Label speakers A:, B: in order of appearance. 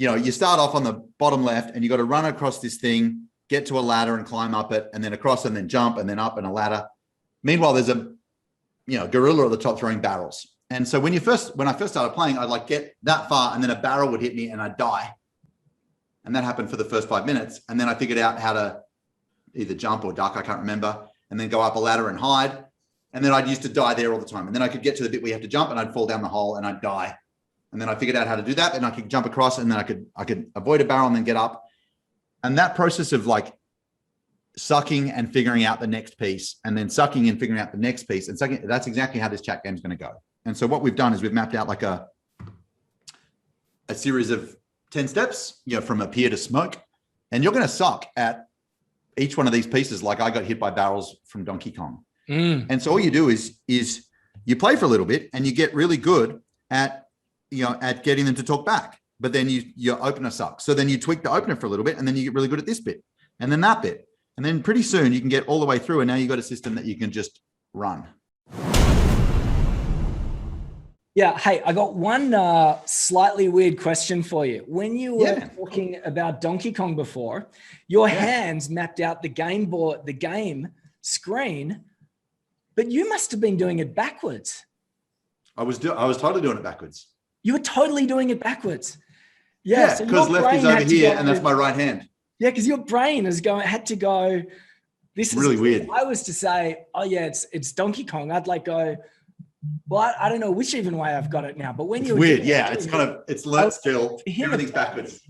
A: you start off on the bottom left and you got to run across this thing, get to a ladder and climb up it, and then across and then jump and then up and a ladder. Meanwhile, there's a, gorilla at the top throwing barrels. And so when I first started playing, I'd like get that far and then a barrel would hit me and I'd die. And that happened for the first 5 minutes. And then I figured out how to either jump or duck, I can't remember, and then go up a ladder and hide. And then I'd used to die there all the time. And then I could get to the bit where you have to jump and I'd fall down the hole and I'd die. And then I figured out how to do that and I could jump across and then I could avoid a barrel and then get up. And that process of like sucking and figuring out the next piece and then sucking and figuring out the next piece and sucking, that's exactly how this chat game is going to go. And so what we've done is we've mapped out like a series of 10 steps, from appear to smoke. And you're going to suck at each one of these pieces. Like I got hit by barrels from Donkey Kong. And so all you do is you play for a little bit and you get really good at getting them to talk back. But then your opener sucks. So then you tweak the opener for a little bit and then you get really good at this bit and then that bit. And then pretty soon you can get all the way through and now you've got a system that you can just run.
B: Yeah. Hey, I got one slightly weird question for you. When you were talking about Donkey Kong before, your hands mapped out the game board, the game screen, but you must have been doing it backwards.
A: I was totally doing it backwards.
B: You were totally doing it bawards. Yeah.
A: Because
B: so
A: left is over here and that's my right hand.
B: Yeah, because your brain had to go. This is
A: really weird.
B: If I was to say, oh yeah, it's Donkey Kong, I'd like go, well, I don't know which even way I've got it now, but when you're
A: weird, it's learned still. Everything's backwards.